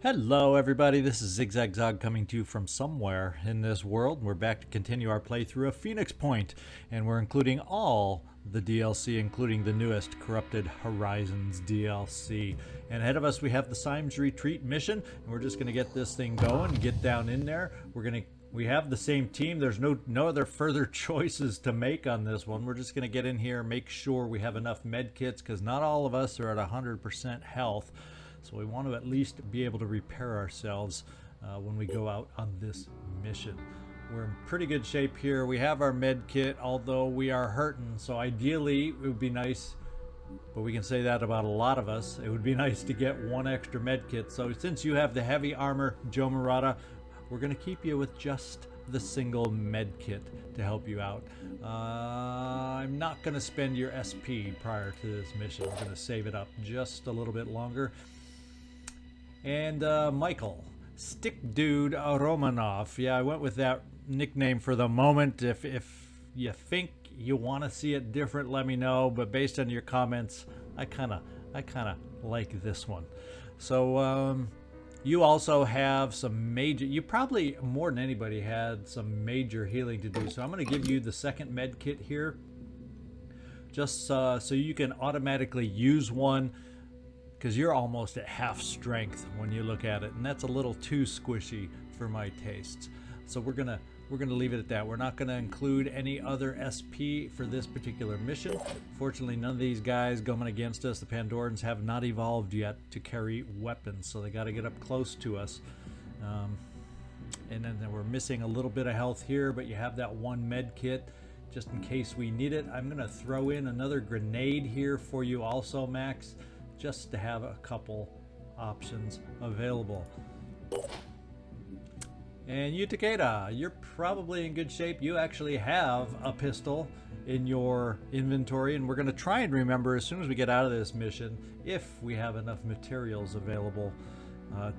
Hello everybody, this is Zigzag Zog coming to you from somewhere in this world. We're back to continue our playthrough of Phoenix Point, and we're including all the DLC, including the newest Corrupted Horizons DLC. And ahead of us we have the Symes Retreat mission, and we're just going to get this thing going, get down in there. We have the same team. There's no other further choices to make on this one. We're just going to get in here, make sure we have enough med kits, because not all of us are at 100% health. So we want to at least be able to repair ourselves when we go out on this mission. We're in pretty good shape here. We have our med kit, although we are hurting. So ideally, it would be nice, but we can say that about a lot of us. It would be nice to get one extra med kit. So since you have the heavy armor, Joe Murata, we're going to keep you with just the single med kit to help you out. I'm not going to spend your SP prior to this mission. I'm going to save it up just a little bit longer. And Michael, Stick Dude Romanov. Yeah, I went with that nickname for the moment. If you think you want to see it different, let me know. But based on your comments, I kind of like this one. So you also have some major. You probably more than anybody had some major healing to do. So I'm going to give you the second med kit here, just so you can automatically use one. Because you're almost at half strength when you look at it, and that's a little too squishy for my tastes. So we're gonna leave it at that. We're not gonna include any other SP for this particular mission. Fortunately, none of these guys going against us, the Pandorans, have not evolved yet to carry weapons, so they got to get up close to us. And then we're missing a little bit of health here, but you have that one med kit just in case we need it. I'm gonna throw in another grenade here for you also, Max, just to have a couple options available. And you, Takeda, you're probably in good shape. You actually have a pistol in your inventory, and we're going to try and remember as soon as we get out of this mission if we have enough materials available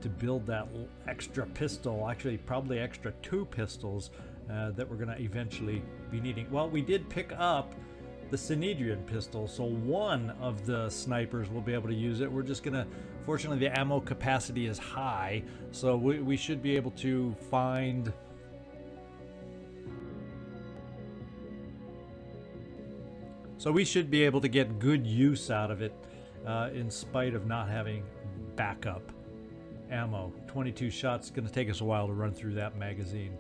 to build that extra pistol, actually probably extra 2 pistols that we're going to eventually be needing. Well, we did pick up the Synedrian pistol, so one of the snipers will be able to use it. We're just gonna, fortunately the ammo capacity is high, so we should be able to find get good use out of it in spite of not having backup ammo. 22 shots, gonna take us a while to run through that magazine.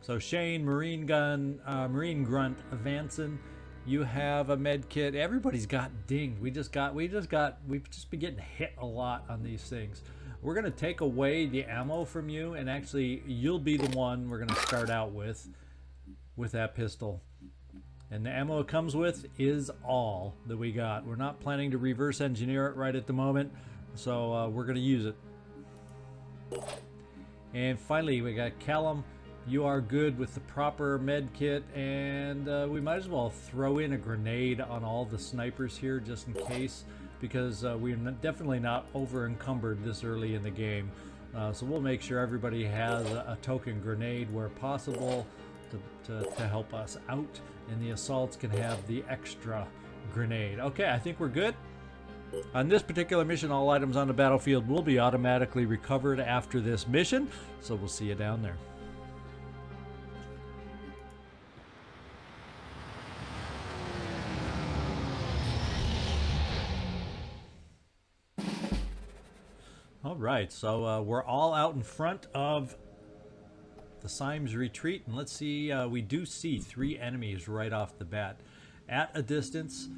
So Shane, Marine Grunt, Vanson, you have a med kit. Everybody's got dinged. We've just been getting hit a lot on these things. We're gonna take away the ammo from you, and actually you'll be the one we're gonna start out with that pistol. And the ammo it comes with is all that we got. We're not planning to reverse engineer it right at the moment, so we're gonna use it. And finally, we got Callum. You are good with the proper med kit, and we might as well throw in a grenade on all the snipers here just in case, because we're definitely not over encumbered this early in the game. So we'll make sure everybody has a token grenade where possible to help us out, and the assaults can have the extra grenade. Okay, I think we're good. On this particular mission, all items on the battlefield will be automatically recovered after this mission, so we'll see you down there. All right, so we're all out in front of the Symes Retreat, and let's see, we do see 3 enemies right off the bat. At a distance,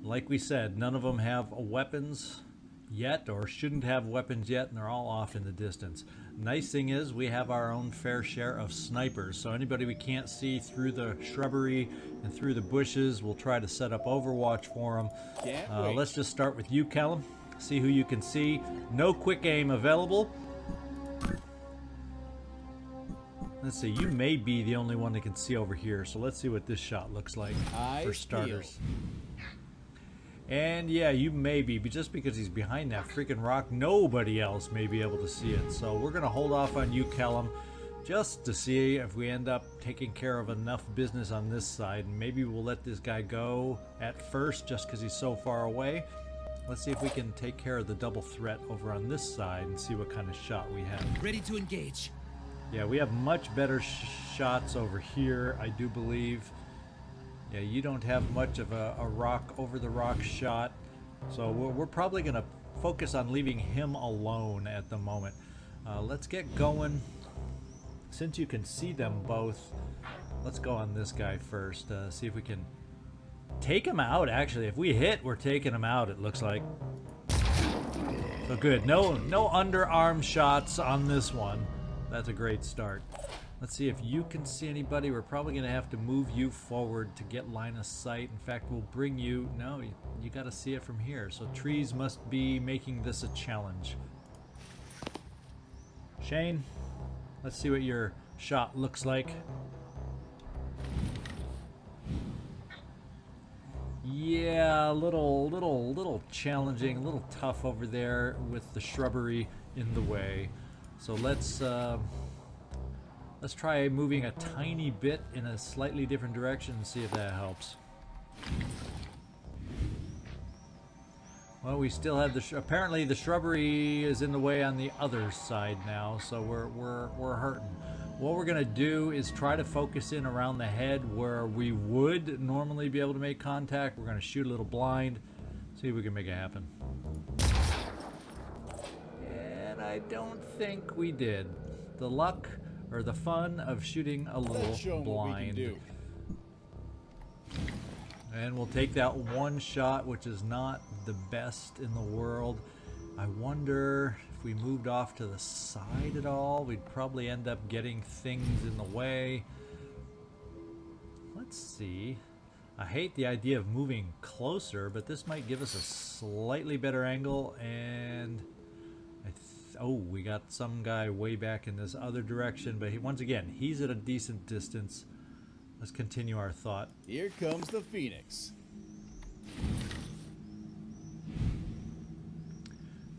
like we said, none of them have weapons yet, or shouldn't have weapons yet, and they're all off in the distance. Nice thing is, we have our own fair share of snipers, so anybody we can't see through the shrubbery and through the bushes, we'll try to set up Overwatch for them. Let's just start with you, Callum. See who you can see. No quick aim available. Let's see, you may be the only one that can see over here, so let's see what this shot looks like for starters. And yeah, you may be, but just because he's behind that freaking rock, nobody else may be able to see it. So we're going to hold off on you, Callum, just to see if we end up taking care of enough business on this side. And maybe we'll let this guy go at first just because he's so far away. Let's see if we can take care of the double threat over on this side and see what kind of shot we have. Ready to engage. Yeah, we have much better shots over here, I do believe. Yeah, you don't have much of a rock over the rock shot. So we're probably going to focus on leaving him alone at the moment. Let's get going. Since you can see them both, let's go on this guy first. See if we can take him out. Actually, if we hit, we're taking him out, it looks like. So good. No underarm shots on this one. That's a great start. Let's see if you can see anybody. We're probably going to have to move you forward to get line of sight. In fact, we'll bring you... No, you got to see it from here. So trees must be making this a challenge. Shane, let's see what your shot looks like. Yeah, a little challenging, a little tough over there with the shrubbery in the way. So let's try moving a tiny bit in a slightly different direction and see if that helps. Well, we still have apparently the shrubbery is in the way on the other side now, so we're hurting. What we're gonna do is try to focus in around the head where we would normally be able to make contact. We're gonna shoot a little blind, see if we can make it happen. And I don't think we did. The luck or the fun of shooting a little blind. And we'll take that one shot, which is not the best in the world. I wonder if we moved off to the side at all, we'd probably end up getting things in the way. Let's see. I hate the idea of moving closer, but this might give us a slightly better angle. And oh, we got some guy way back in this other direction, but once again, he's at a decent distance. Let's continue our thought. Here comes the Phoenix.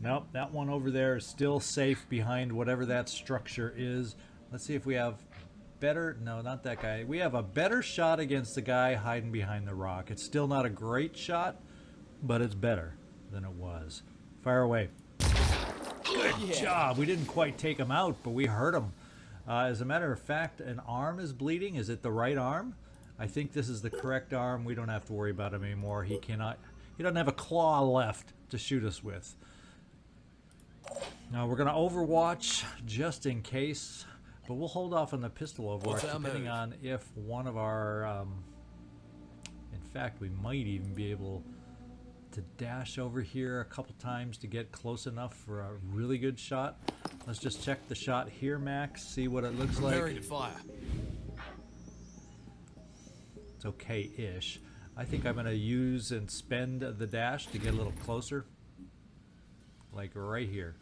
Nope, that one over there is still safe behind whatever that structure is. Let's see if we have better... No, not that guy. We have a better shot against the guy hiding behind the rock. It's still not a great shot, but it's better than it was. Fire away. Good job. We didn't quite take him out, but we hurt him. As a matter of fact, an arm is bleeding. Is it the right arm? I think this is the correct arm. We don't have to worry about him anymore. He doesn't have a claw left to shoot us with. Now we're going to overwatch just in case, but we'll hold off on the pistol overwatch depending on if one of our... in fact, we might even be able to dash over here a couple times to get close enough for a really good shot. Let's just check the shot here, Max, see what it looks like. Preparing to fire. It's okay-ish. I think I'm going to use and spend the dash to get a little closer. Like right here.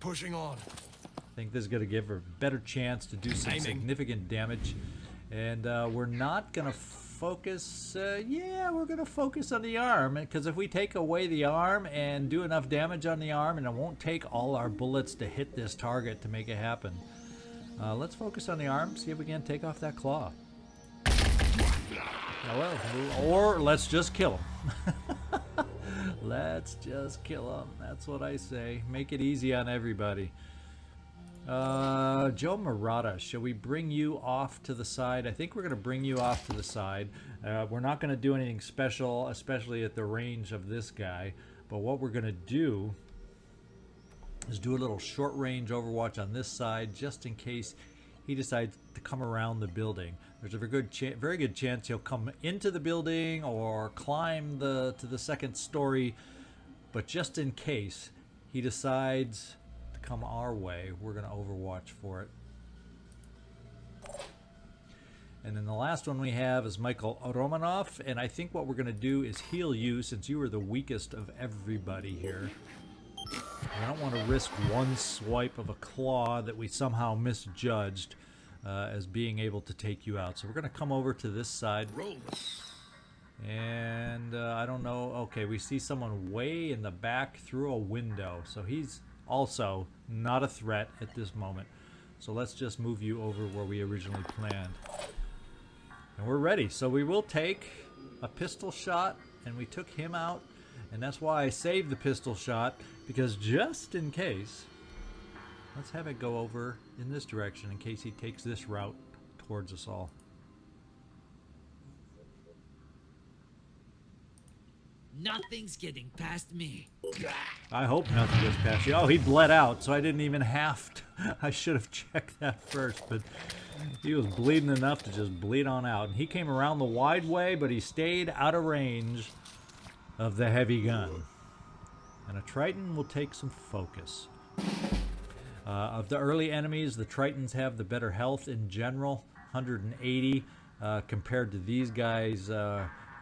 Pushing on. I think this is going to give her a better chance to do some significant damage. And we're not going to focus... yeah, we're going to focus on the arm. Because if we take away the arm and do enough damage on the arm, and it won't take all our bullets to hit this target to make it happen. Let's focus on the arm, see if we can take off that claw. Oh, well, or let's just kill him. Let's just kill him. That's what I say. Make it easy on everybody. Joe Murata, shall we bring you off to the side? I think we're going to bring you off to the side. We're not going to do anything special, especially at the range of this guy. But what we're going to do is do a little short range overwatch on this side, just in case he decides to come around the building. There's a very good chance he'll come into the building or climb to the second story. But just in case he decides to come our way, we're going to overwatch for it. And then the last one we have is Michael Romanov. And I think what we're going to do is heal you, since you are the weakest of everybody here. I don't want to risk one swipe of a claw that we somehow misjudged as being able to take you out. So we're going to come over to this side. And I don't know. Okay, we see someone way in the back through a window. So he's also not a threat at this moment. So let's just move you over where we originally planned. And we're ready. So we will take a pistol shot, and we took him out. And that's why I saved the pistol shot, because just in case, let's have it go over in this direction in case he takes this route towards us all. Nothing's getting past me. I hope nothing gets past you. Oh, he bled out, so I didn't even have to. I should have checked that first, but he was bleeding enough to just bleed on out. And he came around the wide way, but he stayed out of range of the heavy gun. And a Triton will take some focus. Of the early enemies, the Tritons have the better health in general, 180, compared to these guys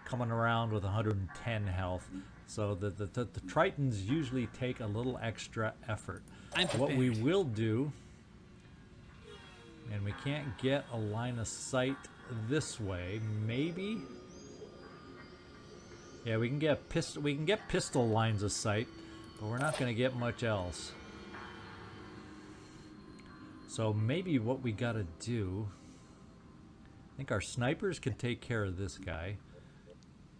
coming around with 110 health. So the Tritons usually take a little extra effort. What we will do, and we can't get a line of sight this way, maybe. Yeah, we can get pistol lines of sight, but we're not going to get much else. So maybe what we got to do, I think our snipers can take care of this guy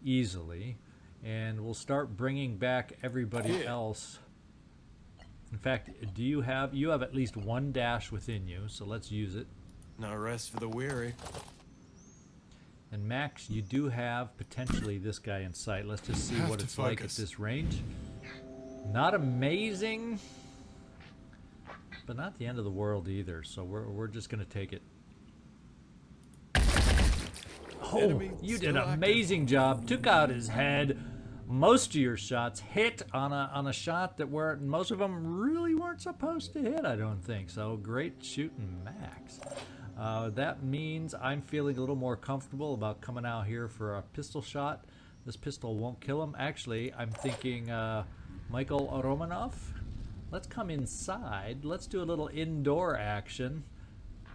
easily, and we'll start bringing back everybody else. In fact, you have at least one dash within you, so let's use it. No rest for the weary. And Max, you do have potentially this guy in sight. Let's just see what it's like at this range. Not amazing, but not the end of the world either, so we're just going to take it. Oh, you did an amazing job. Took out his head. Most of your shots hit on a shot that most of them really weren't supposed to hit, I don't think. So great shooting, Max. That means I'm feeling a little more comfortable about coming out here for a pistol shot. This pistol won't kill him. Actually, I'm thinking Michael Romanov. Let's come inside. Let's do a little indoor action.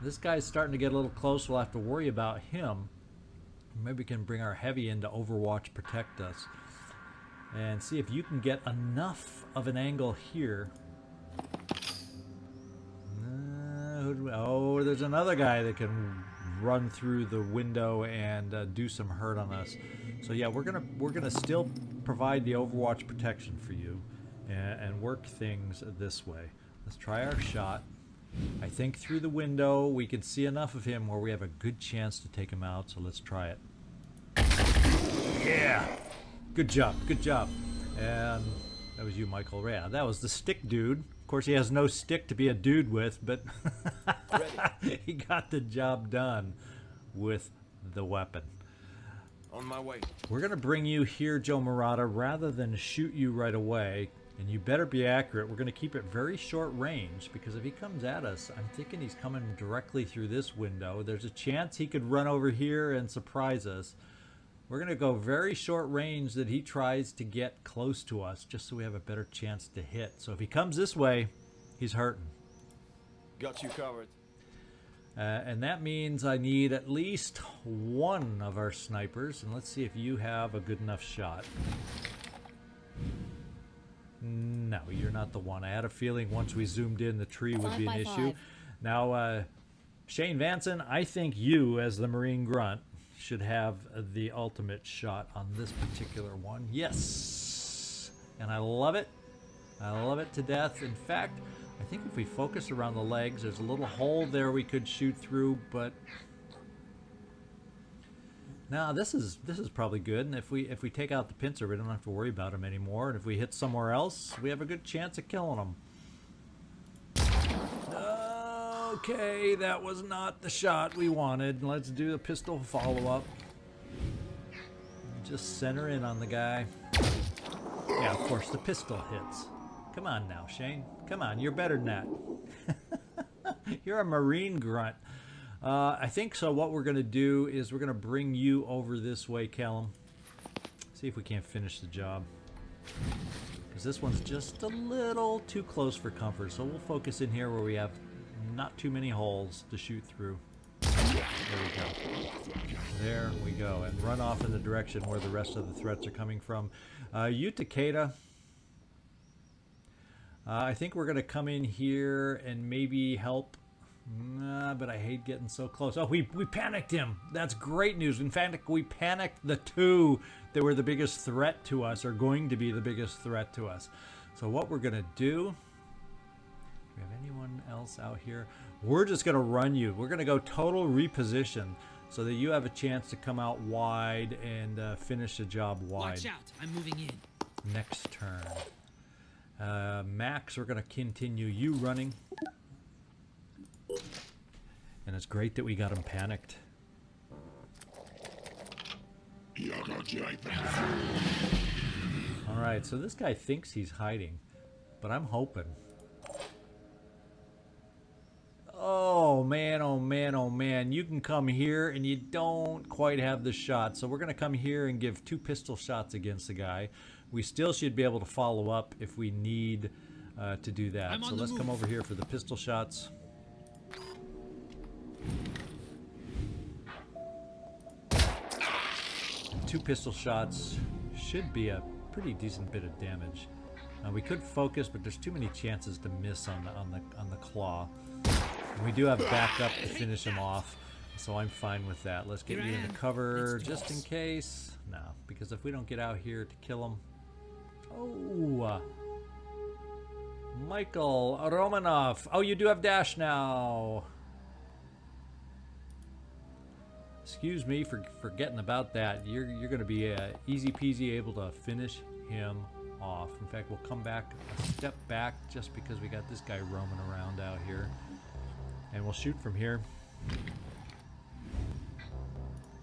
This guy's starting to get a little close. We'll have to worry about him. Maybe we can bring our heavy in to overwatch protect us. And see if you can get enough of an angle here. Oh, there's another guy that can run through the window and do some hurt on us. So yeah, we're gonna still provide the overwatch protection for you and work things this way. Let's try our shot. I think through the window we can see enough of him where we have a good chance to take him out, so let's try it. Yeah! Good job, good job. And that was you, Michael. Yeah, that was the stick dude. Of course, he has no stick to be a dude with, but he got the job done with the weapon. On my way. We're going to bring you here, Joe Murata, rather than shoot you right away. And you better be accurate. We're going to keep it very short range, because if he comes at us, I'm thinking he's coming directly through this window. There's a chance he could run over here and surprise us. We're going to go very short range that he tries to get close to us, just so we have a better chance to hit. So if he comes this way, he's hurting. Got you covered. And that means I need at least one of our snipers. And let's see if you have a good enough shot. No, you're not the one. I had a feeling once we zoomed in, the tree would be an issue. Now, Shane Vanson, I think you, as the Marine Grunt, should have the ultimate shot on this particular one. Yes! And I love it. I love it to death. In fact, I think if we focus around the legs, there's a little hole there we could shoot through, but no, this is probably good. And if we take out the pincer, we don't have to worry about him anymore. And if we hit somewhere else, we have a good chance of killing him. Okay, that was not the shot we wanted. Let's do a pistol follow-up. Just center in on the guy. Yeah, of course, the pistol hits. Come on now, Shane. Come on, you're better than that. You're a Marine Grunt. I think so. What we're going to do is we're going to bring you over this way, Callum. See if we can't finish the job. Because this one's just a little too close for comfort. So we'll focus in here where we have not too many holes to shoot through. There we go. There we go. And run off in the direction where the rest of the threats are coming from. You, Takeda. I think we're going to come in here and maybe help Nah, but I hate getting so close. Oh, we panicked him. That's great news. In fact, we panicked the two that were the biggest threat to us, or going to be the biggest threat to us. So what we're going to do... Do we have anyone else out here? We're just going to run you. We're going to go total reposition so that you have a chance to come out wide and finish the job wide. Watch out, I'm moving in. Next turn. Max, we're going to continue you running. And it's great that we got him panicked. Alright, so this guy thinks he's hiding, but I'm hoping. Oh man, oh man, oh man. You can come here and you don't quite have the shot. So we're going to come here and give 2 pistol shots against the guy. We still should be able to follow up if we need to do that. So let's come over here for the pistol shots. And 2 pistol shots should be a pretty decent bit of damage. We could focus, but there's too many chances to miss on the claw. And we do have backup to finish him off, so I'm fine with that. Let's get you into cover just in case. No, because if we don't get out here to kill him... Oh! Michael Romanov. Oh, you do have dash now. Excuse me for forgetting about that. You're going to be easy peasy able to finish him off. In fact, we'll come back a step back just because we got this guy roaming around out here. And we'll shoot from here.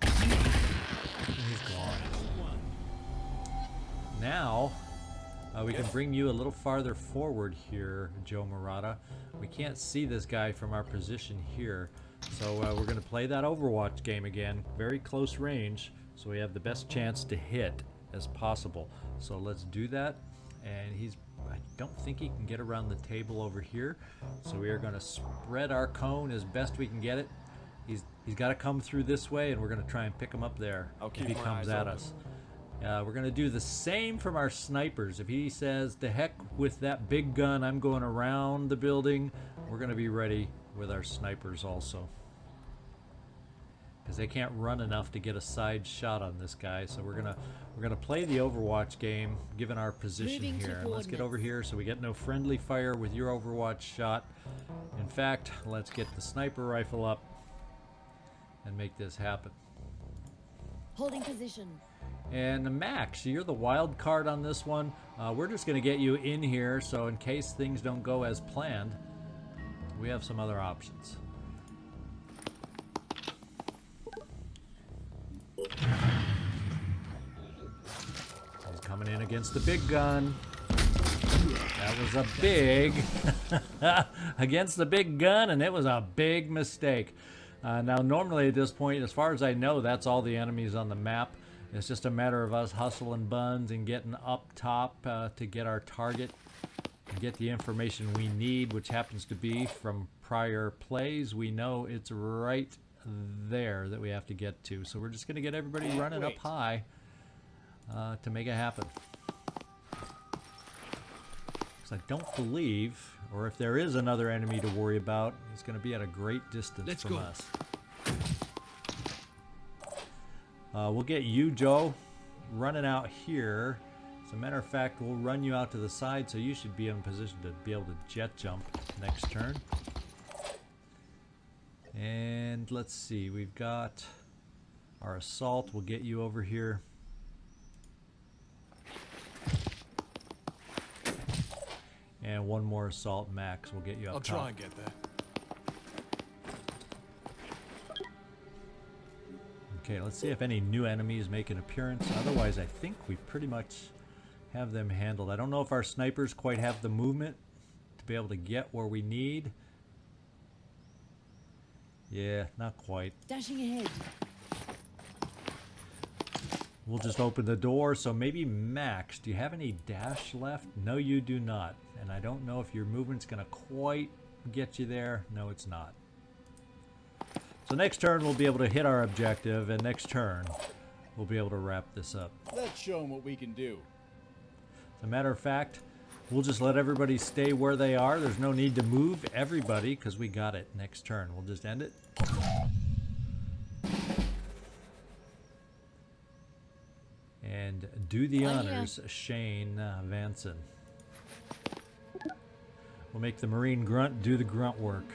And he's gone. Now, we can bring you a little farther forward here, Joe Murata. We can't see this guy from our position here. So we're going to play that Overwatch game again. Very close range, so we have the best chance to hit as possible. So let's do that. And I don't think he can get around the table over here. So we are going to spread our cone as best we can get it. He's got to come through this way, and we're going to try and pick him up there if he comes at us. We're going to do the same from our snipers. If he says, "To heck with that big gun, I'm going around the building," we're going to be ready with our snipers also. Because they can't run enough to get a side shot on this guy. So we're gonna play the Overwatch game, given our position here. And let's get over here so we get no friendly fire with your Overwatch shot. In fact, let's get the sniper rifle up and make this happen. Holding position. And Max, you're the wild card on this one. We're just gonna get you in here, so in case things don't go as planned, we have some other options. He's coming in against the big gun. That was a big against the big gun, and it was a big mistake. Now normally at this point, as far as I know, that's all the enemies on the map. It's just a matter of us hustling buns and getting up top to get our target and get the information we need, which happens to be from prior plays. We know it's right there that we have to get to. So we're just going to get everybody running up high to make it happen. Because I don't believe, or if there is another enemy to worry about, he's going to be at a great distance from us. We'll get you, Joe, running out here. As a matter of fact, we'll run you out to the side, so you should be in position to be able to jet jump next turn. And let's see, we've got our assault. We'll get you over here. And one more assault, Max. We'll get you up top. I'll try and get there. Okay, let's see if any new enemies make an appearance. Otherwise, I think we pretty much have them handled. I don't know if our snipers quite have the movement to be able to get where we need. Yeah, not quite. Dashing ahead. We'll just open the door. So maybe Max, do you have any dash left? No, you do not. And I don't know if your movement's going to quite get you there. No, it's not. So next turn we'll be able to hit our objective, and next turn we'll be able to wrap this up. Let's show them what we can do. As a matter of fact, we'll just let everybody stay where they are. There's no need to move everybody because we got it next turn. We'll just end it. And do the honors, Shane Vanson. We'll make the Marine grunt do the grunt work.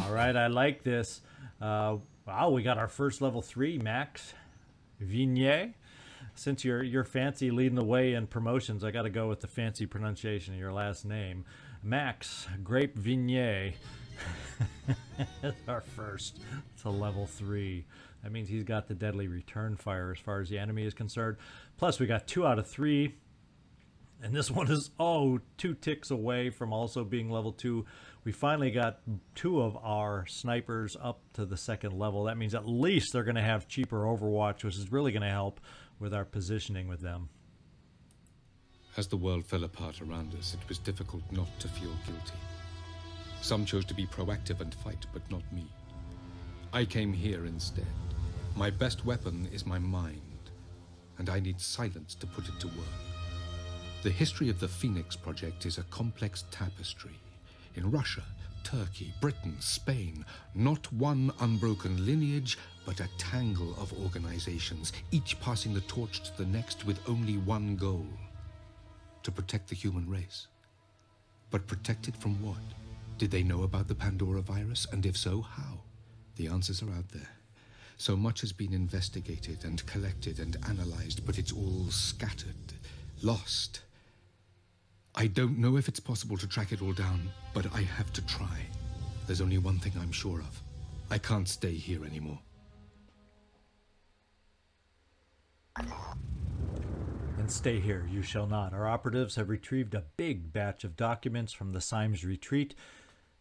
All right, I like this. Wow, we got our first level 3, Max Vignier. Since you're fancy leading the way in promotions, I got to go with the fancy pronunciation of your last name. Max Grape Vignier. That's our first. It's a level 3. That means he's got the deadly return fire as far as the enemy is concerned. Plus, we got 2 out of 3. And this one is, 2 ticks away from also being level 2. We finally got 2 of our snipers up to the 2nd level. That means at least they're going to have cheaper Overwatch, which is really going to help with our positioning with them. As the world fell apart around us, it was difficult not to feel guilty. Some chose to be proactive and fight, but not me. I came here instead. My best weapon is my mind, and I need silence to put it to work. The history of the Phoenix Project is a complex tapestry. In Russia, Turkey, Britain, Spain, not one unbroken lineage, but a tangle of organizations, each passing the torch to the next with only one goal: to protect the human race. But protect it from what? Did they know about the Pandora virus? And if so, how? The answers are out there. So much has been investigated and collected and analyzed, but it's all scattered, lost. I don't know if it's possible to track it all down, but I have to try. There's only one thing I'm sure of. I can't stay here anymore. And stay here, you shall not. Our operatives have retrieved a big batch of documents from the Symes Retreat.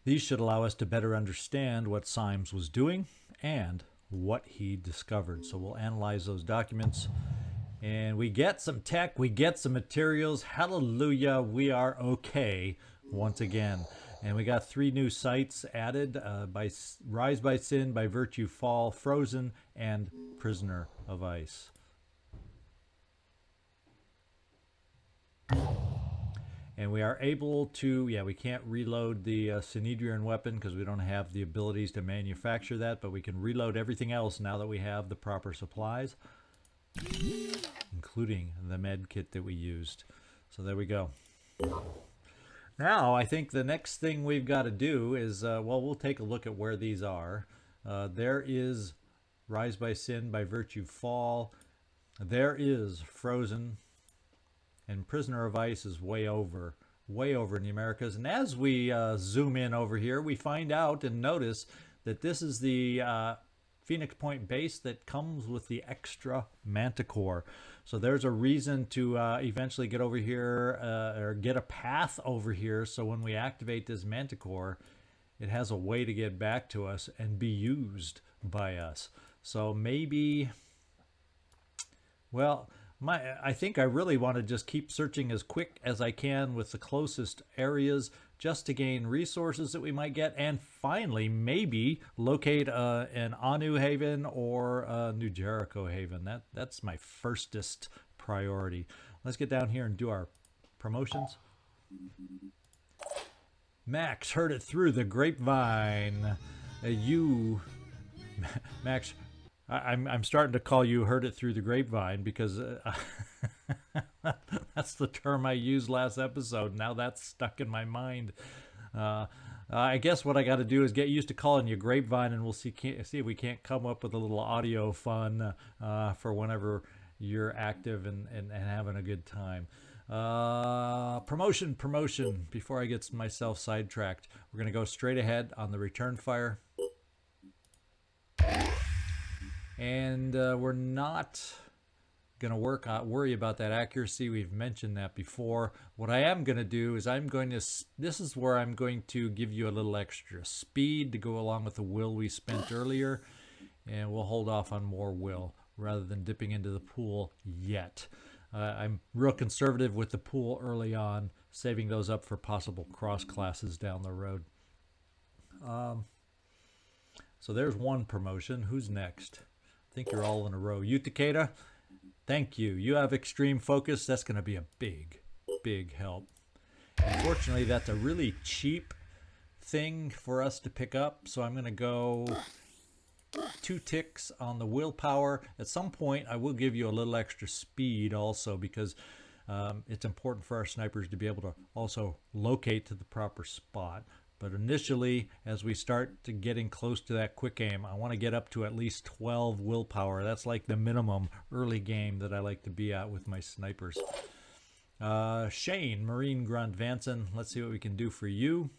These should allow us to better understand what Symes was doing and what he discovered. So we'll analyze those documents. And we get some tech, we get some materials. Hallelujah, we are okay once again. And we got 3 new sites added by Rise by Sin, by Virtue Fall, Frozen, and Prisoner of Ice. And we are able to, we can't reload the Synedrian weapon because we don't have the abilities to manufacture that, but we can reload everything else now that we have the proper supplies, including the med kit that we used. So there we go. Now, I think the next thing we've got to do is, we'll take a look at where these are. There is Rise by Sin, by Virtue Fall. There is Frozen. And Prisoner of Ice is way over in the Americas. And as we zoom in over here, we find out and notice that this is the Phoenix Point base that comes with the extra Manticore. So there's a reason to eventually get over here or get a path over here. So when we activate this Manticore, it has a way to get back to us and be used by us. So maybe, I think I really want to just keep searching as quick as I can with the closest areas just to gain resources that we might get, and finally maybe locate an Anu Haven or a New Jericho Haven. That's my firstest priority. Let's get down here and do our promotions. Max heard it through the grapevine. Max, I'm starting to call you heard it through the grapevine because that's the term I used last episode. Now that's stuck in my mind. I guess what I got to do is get used to calling you grapevine, and we'll see if we can't come up with a little audio fun for whenever you're active and having a good time. Promotion. Before I get myself sidetracked, we're going to go straight ahead on the return fire. And we're not going to worry about that accuracy. We've mentioned that before. What I am going to do is this is where I'm going to give you a little extra speed to go along with the will we spent earlier. And we'll hold off on more will rather than dipping into the pool yet. I'm real conservative with the pool early on, saving those up for possible cross classes down the road. So there's one promotion. Who's next? I think you're all in a row. You, Takeda, thank you. You have extreme focus. That's going to be a big, big help. Unfortunately, that's a really cheap thing for us to pick up. So I'm going to go 2 ticks on the willpower. At some point, I will give you a little extra speed also, because it's important for our snipers to be able to also locate to the proper spot. But initially, as we start to getting close to that quick aim, I want to get up to at least 12 willpower. That's like the minimum early game that I like to be at with my snipers. Shane, Marine Grunt Vanson, let's see what we can do for you.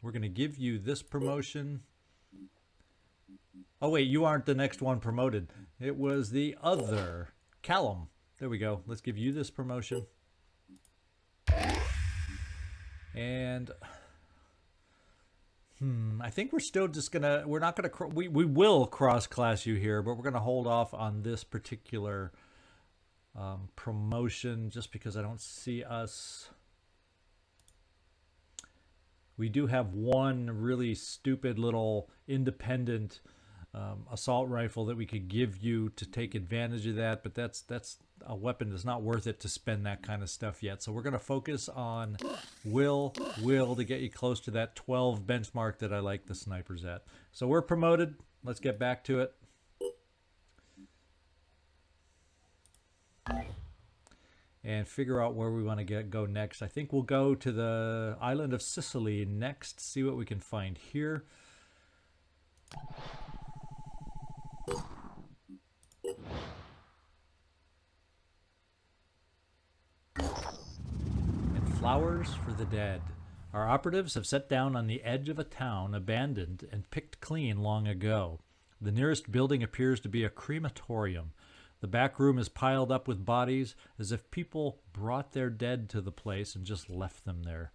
We're going to give you this promotion. Oh wait, you aren't the next one promoted. It was the other. Callum. There we go. Let's give you this promotion. And I think we're still just gonna, we're not gonna, we will cross class you here, but we're gonna hold off on this particular promotion just because I don't see us. We do have one really stupid little independent assault rifle that we could give you to take advantage of that, but that's a weapon that's not worth it to spend that kind of stuff yet. So we're going to focus on will to get you close to that 12 benchmark that I like the snipers at. So we're promoted. Let's get back to it. And figure out where we want to go next. I think we'll go to the Island of Sicily next, see what we can find here. And flowers for the dead. Our operatives have set down on the edge of a town abandoned and picked clean long ago. The nearest building appears to be a crematorium. The back room is piled up with bodies, as if people brought their dead to the place and just left them there.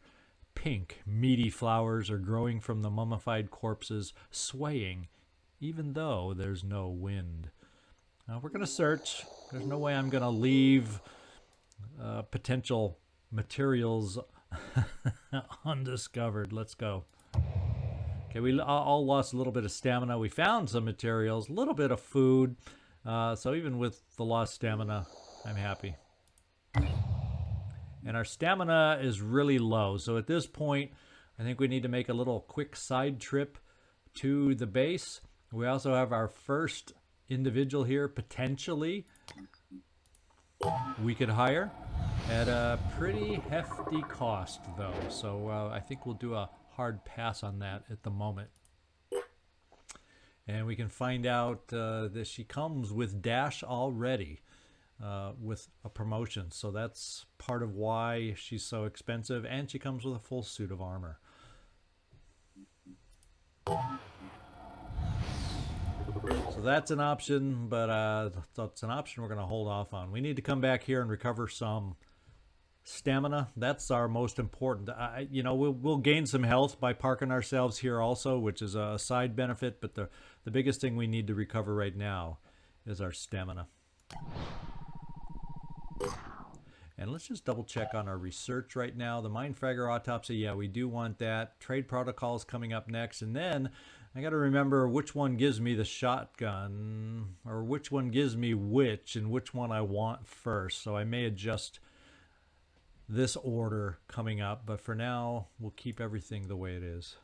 Pink, meaty flowers are growing from the mummified corpses, swaying, even though there's no wind. We're going to search. There's no way I'm going to leave potential materials undiscovered. Let's go. Okay, we all lost a little bit of stamina. We found some materials, a little bit of food. So even with the lost stamina, I'm happy. And our stamina is really low. So at this point, I think we need to make a little quick side trip to the base. We also have our first individual here, potentially, we could hire at a pretty hefty cost, though. So I think we'll do a hard pass on that at the moment. And we can find out that she comes with dash already with a promotion. So that's part of why she's so expensive. And she comes with a full suit of armor. So that's an option, but that's an option we're going to hold off on. We need to come back here and recover some stamina. That's our most important. You know, we'll gain some health by parking ourselves here also, which is a side benefit, but the biggest thing we need to recover right now is our stamina. And let's just double check on our research right now. The Mindfragger autopsy, yeah, we do want that. Trade protocols coming up next, and then I got to remember which one gives me the shotgun, or which one gives me which, and which one I want first. So I may adjust this order coming up, but for now we'll keep everything the way it is.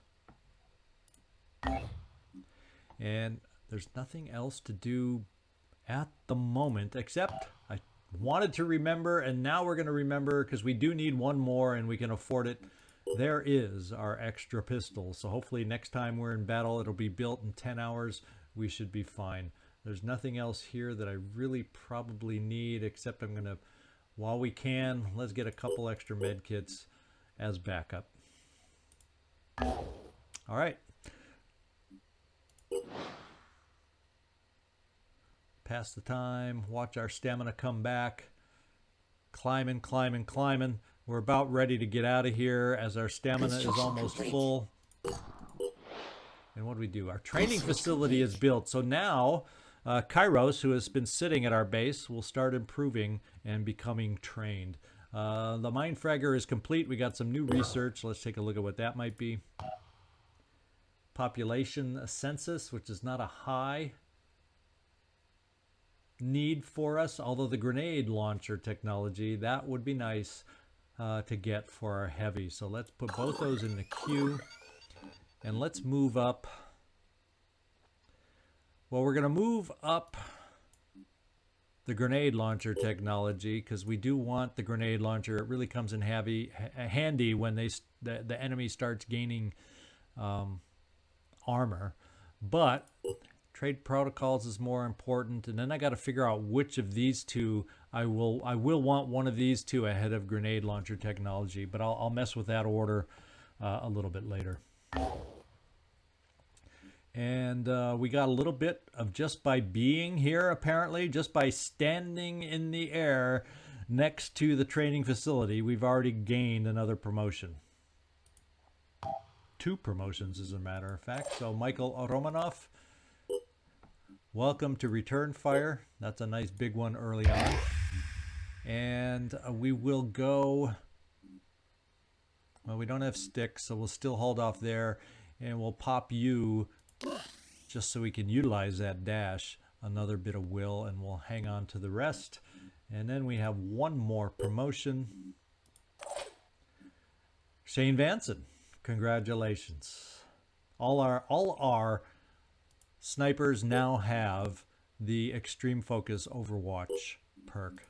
And there's nothing else to do at the moment except I wanted to remember, and now we're going to remember because we do need one more and we can afford it. There is our extra pistol, so hopefully next time we're in battle it'll be built in 10 hours. We should be fine. There's nothing else here that I really probably need, except I'm going to, while we can, let's get a couple extra med kits as backup. All right. Pass the time, watch our stamina come back. Climbing, climbing, climbing. We're about ready to get out of here as our stamina is almost full. And what do we do? Our training facility is built. So now Kairos, who has been sitting at our base, will start improving and becoming trained. The Mindfragger is complete. We got some new research. Let's take a look at what that might be. population census, which is not a high need for us, although the grenade launcher technology, that would be nice to get for our heavy. So let's put both those in the queue, and let's move up. Well, we're going to move up the grenade launcher technology because we do want the grenade launcher. It really comes in handy when the enemy starts gaining armor. But trade protocols is more important, and then I got to figure out which of these two I will want one of these two ahead of grenade launcher technology, but I'll mess with that order a little bit later. And we got a little bit of just by being here, apparently, just by standing in the air next to the training facility, we've already gained another promotion. 2 promotions, as a matter of fact. So Michael Romanov, welcome to Return Fire. That's a nice big one early on. And we will go, well, we don't have sticks, so we'll still hold off there, and we'll pop you just so we can utilize that dash, another bit of will, and we'll hang on to the rest. And then we have one more promotion. Shane Vanson, congratulations. All our snipers now have the Extreme Focus Overwatch perk.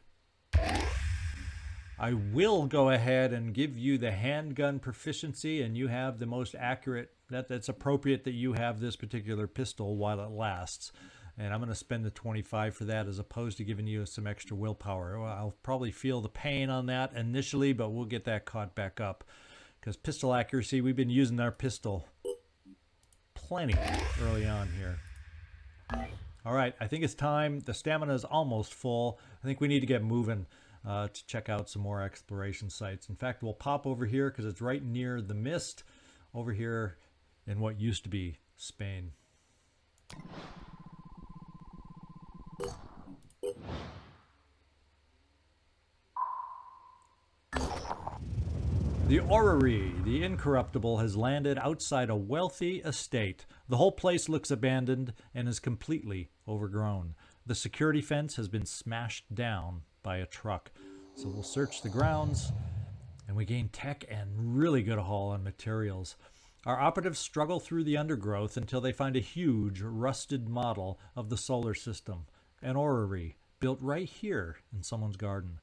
I will go ahead and give you the handgun proficiency, and you have the most accurate. That's appropriate that you have this particular pistol while it lasts. And I'm going to spend the 25 for that as opposed to giving you some extra willpower. I'll probably feel the pain on that initially, but we'll get that caught back up. Because pistol accuracy, we've been using our pistol plenty early on here. All right, I think it's time. The stamina is almost full. I think we need to get moving to check out some more exploration sites. In fact, we'll pop over here because it's right near the mist over here in what used to be Spain. The Orrery, the Incorruptible, has landed outside a wealthy estate. The whole place looks abandoned and is completely overgrown. The security fence has been smashed down by a truck. So we'll search the grounds, and we gain tech and really good haul on materials. Our operatives struggle through the undergrowth until they find a huge, rusted model of the solar system, an orrery, built right here in someone's garden.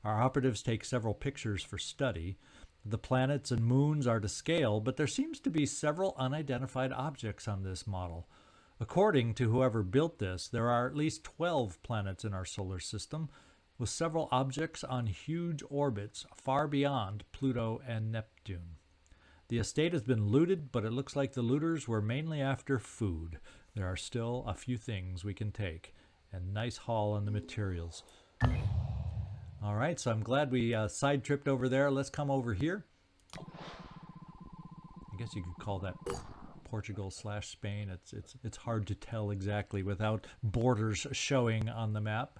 Our operatives take several pictures for study. The planets and moons are to scale, but there seems to be several unidentified objects on this model. According to whoever built this, there are at least 12 planets in our solar system, with several objects on huge orbits far beyond Pluto and Neptune. The estate has been looted, but it looks like the looters were mainly after food. There are still a few things we can take, and nice haul on the materials. All right, so I'm glad we side-tripped over there. Let's come over here. I guess you could call that Portugal/Spain. It's hard to tell exactly without borders showing on the map.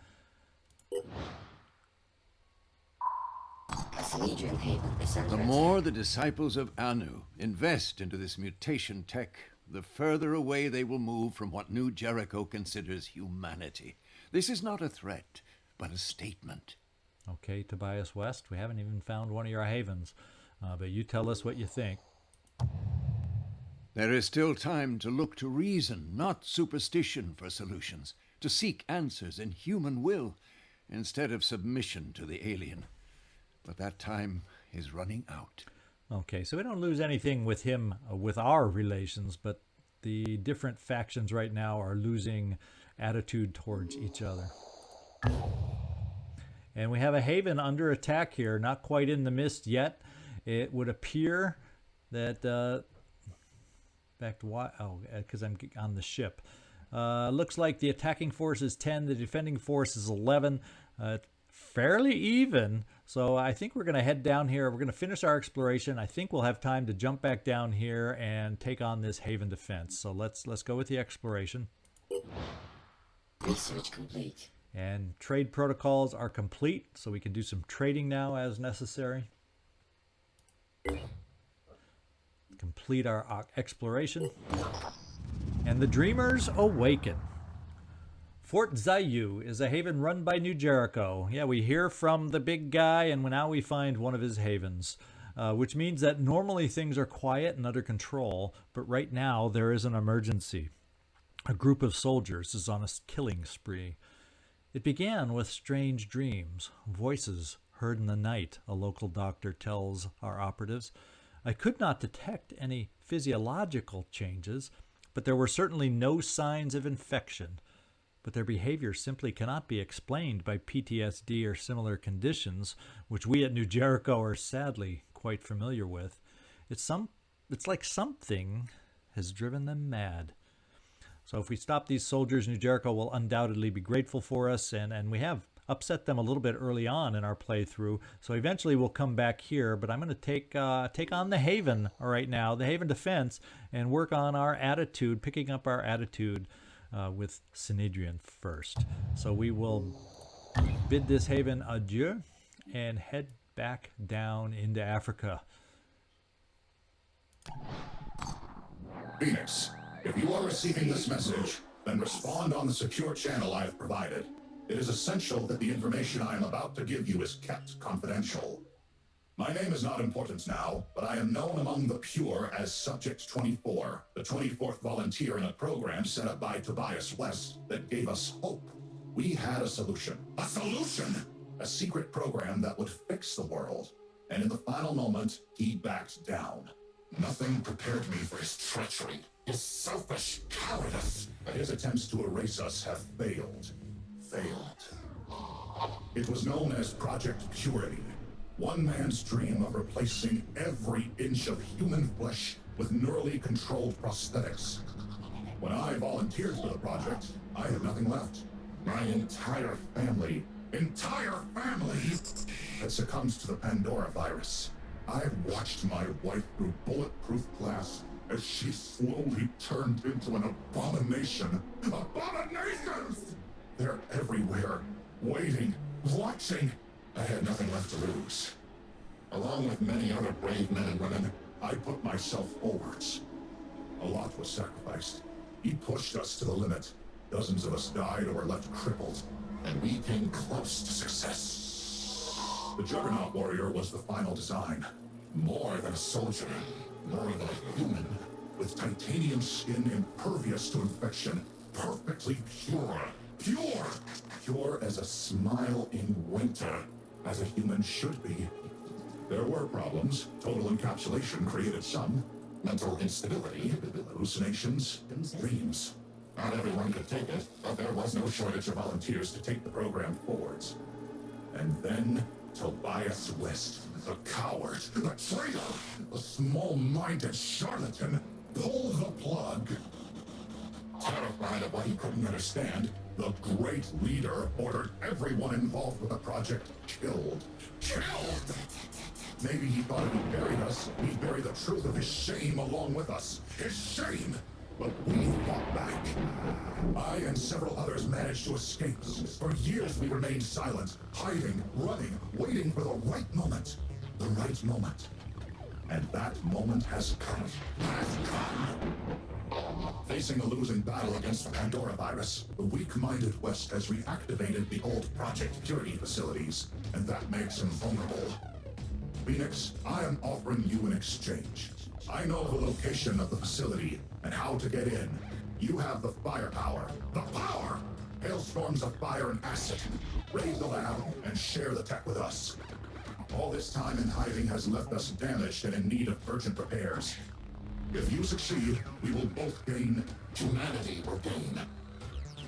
The more the disciples of Anu invest into this mutation tech, the further away they will move from what New Jericho considers humanity. This is not a threat, but a statement. Okay, Tobias West, we haven't even found one of your havens, but you tell us what you think. There is still time to look to reason, not superstition, for solutions, to seek answers in human will, instead of submission to the alien. But that time is running out. Okay, so we don't lose anything with him, with our relations, but the different factions right now are losing attitude towards each other. And we have a haven under attack here, not quite in the mist yet. It would appear that, back to why? Oh, because I'm on the ship. Looks like the attacking force is 10, the defending force is 11. Fairly even. So I think we're going to head down here. We're going to finish our exploration. I think we'll have time to jump back down here and take on this haven defense. So let's go with the exploration. Research complete. And trade protocols are complete, so we can do some trading now as necessary. complete our exploration. And the dreamers awaken. Fort Zayu is a haven run by New Jericho. Yeah, we hear from the big guy, and now we find one of his havens, which means that normally things are quiet and under control, but right now there is an emergency. A group of soldiers is on a killing spree. It began with strange dreams, voices heard in the night, a local doctor tells our operatives. I could not detect any physiological changes, but there were certainly no signs of infection. But their behavior simply cannot be explained by PTSD or similar conditions, which we at New Jericho are sadly quite familiar with. It's like something has driven them mad. So if we stop these soldiers, New Jericho will undoubtedly be grateful for us, and we have upset them a little bit early on in our playthrough. So eventually we'll come back here, but I'm going to take on the Haven right now, the Haven defense, and work on our attitude, picking up our attitude with Synedrian first. So we will bid this Haven adieu and head back down into Africa. Phoenix, if you are receiving this message, then respond on the secure channel I have provided. It is essential that the information I am about to give you is kept confidential. My name is not important now, but I am known among the pure as Subject 24, the 24th volunteer in a program set up by Tobias West that gave us hope. We had a solution. A solution! A secret program that would fix the world. And in the final moment, he backed down. Nothing prepared me for his treachery, his selfish cowardice. His attempts to erase us have failed. It was known as Project Purity. One man's dream of replacing every inch of human flesh with neurally controlled prosthetics. When I volunteered for the project, I had nothing left. My entire family had succumbed to the Pandora virus. I watched my wife through bulletproof glass as she slowly turned into an abomination. Abominations! They're everywhere, waiting, watching. I had nothing left to lose. Along with many other brave men and women, I put myself forwards. A lot was sacrificed. He pushed us to the limit. Dozens of us died or were left crippled, and we came close to success. The Juggernaut Warrior was the final design. More than a soldier, more than a human, with titanium skin impervious to infection, perfectly pure. Pure as a smile in winter, as a human should be. There were problems. Total encapsulation created some. Mental instability, hallucinations, dreams. Not everyone could take it, but there was no shortage of volunteers to take the program forwards. And then Tobias West, the coward, the traitor, the small-minded charlatan, pulled the plug. Terrified of what he couldn't understand, the great leader ordered everyone involved with the project killed. Killed! Maybe he thought if he buried us, he'd bury the truth of his shame along with us. His shame! But we fought back. I and several others managed to escape. For years we remained silent, hiding, running, waiting for the right moment. The right moment. And that moment has come. Facing a losing battle against the Pandora virus, the weak-minded West has reactivated the old Project Purity facilities, and that makes him vulnerable. Phoenix, I am offering you an exchange. I know the location of the facility and how to get in. You have the firepower. The power! Hailstorms of fire and acid. Raid the lab and share the tech with us. All this time in hiding has left us damaged and in need of urgent repairs. If you succeed, we will both gain. Humanity will gain.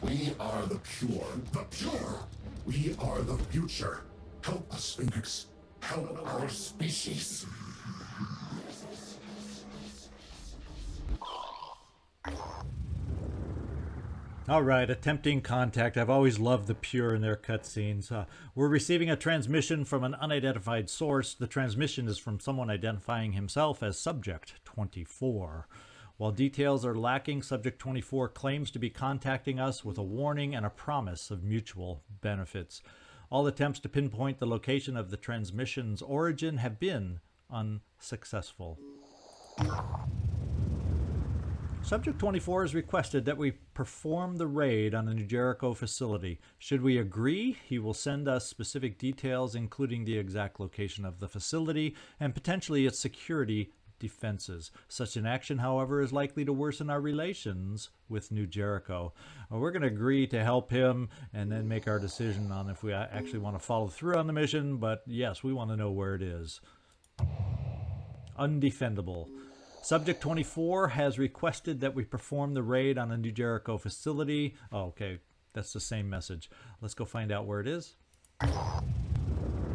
We are the pure. The pure! We are the future. Help us, Phoenix. Help our species. All right, attempting contact. I've always loved the Pure in their cutscenes. We're receiving a transmission from an unidentified source. The transmission is from someone identifying himself as Subject 24. While details are lacking, Subject 24 claims to be contacting us with a warning and a promise of mutual benefits. All attempts to pinpoint the location of the transmission's origin have been unsuccessful. Subject 24 has requested that we perform the raid on the New Jericho facility. Should we agree, he will send us specific details, including the exact location of the facility and potentially its security defenses. Such an action, however, is likely to worsen our relations with New Jericho. We're going to agree to help him and then make our decision on if we actually want to follow through on the mission, but yes, we want to know where it is. Undefendable. Subject 24 has requested that we perform the raid on a New Jericho facility. Oh, okay, that's the same message. Let's go find out where it is.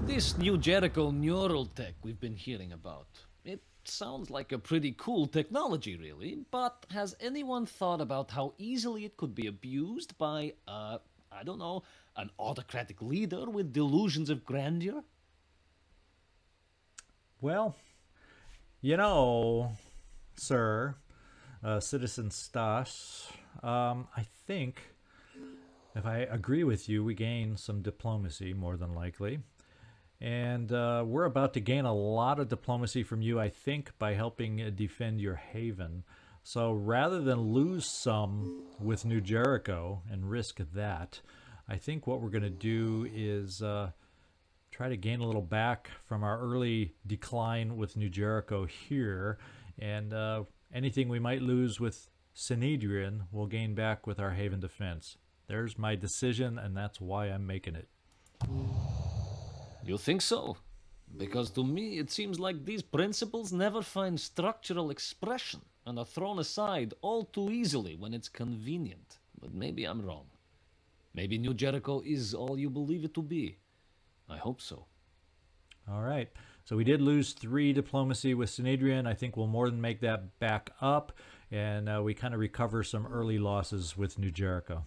This New Jericho neural tech we've been hearing about. It sounds like a pretty cool technology, really, but has anyone thought about how easily it could be abused by, I don't know, an autocratic leader with delusions of grandeur? Well, you know, sir, Citizen Stas, I think if I agree with you, we gain some diplomacy, more than likely. And we're about to gain a lot of diplomacy from you, I think, by helping defend your haven. So rather than lose some with New Jericho and risk that, I think what we're going to do is try to gain a little back from our early decline with New Jericho here. And anything we might lose with Synedrian, we'll gain back with our haven defense. There's my decision, and that's why I'm making it. You think so? Because to me it seems like these principles never find structural expression and are thrown aside all too easily when it's convenient. But maybe I'm wrong. Maybe New Jericho is all you believe it to be. I hope so. All right. So we did lose 3 diplomacy with Synedrian. I think we'll more than make that back up, and we kind of recover some early losses with New Jericho.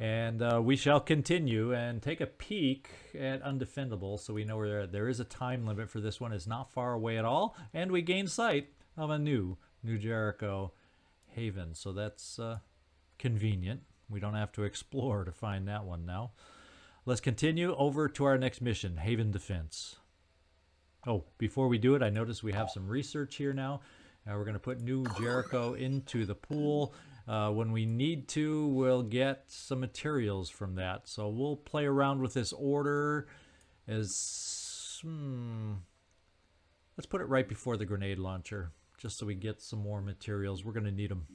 And we shall continue and take a peek at Undefendable so we know where there is a time limit for this one. It's not far away at all, and we gain sight of a new New Jericho haven. So that's convenient. We don't have to explore to find that one now. Let's continue over to our next mission, Haven Defense. Oh, before we do it, I notice we have some research here now. We're going to put New Jericho into the pool. When we need to, we'll get some materials from that. So we'll play around with this order as... let's put it right before the grenade launcher, just so we get some more materials. We're going to need them.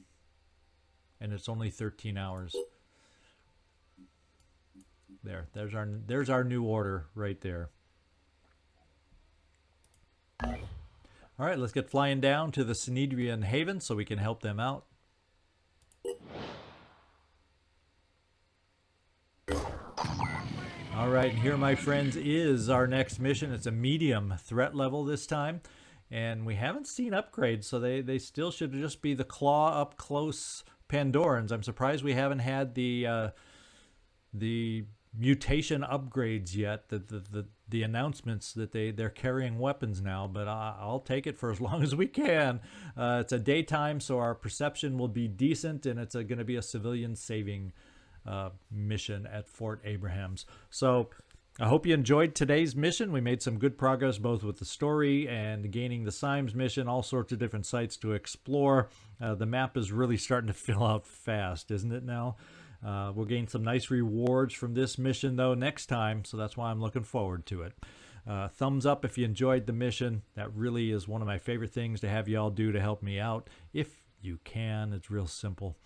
And it's only 13 hours. There's our new order right there. All right, let's get flying down to the Synedrian Haven so we can help them out. All right, and here, my friends, is our next mission. It's a medium threat level this time, and we haven't seen upgrades, so they still should just be the claw up close Pandorans. I'm surprised we haven't had the mutation upgrades yet, the announcements that they're carrying weapons now, but I'll take it for as long as we can. It's a daytime, so our perception will be decent, and it's going to be a civilian saving mission at Fort Abrahams. So I hope you enjoyed today's mission. We made some good progress both with the story and gaining the Symes mission, all sorts of different sites to explore. The map is really starting to fill out fast, isn't it now? We'll gain some nice rewards from this mission, though, next time, so that's why I'm looking forward to it. Thumbs up if you enjoyed the mission. That really is one of my favorite things to have y'all do to help me out. If you can, it's real simple.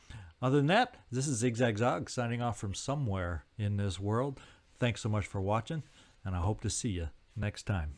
Other than that, this is Zigzag Zog signing off from somewhere in this world. Thanks so much for watching, and I hope to see you next time.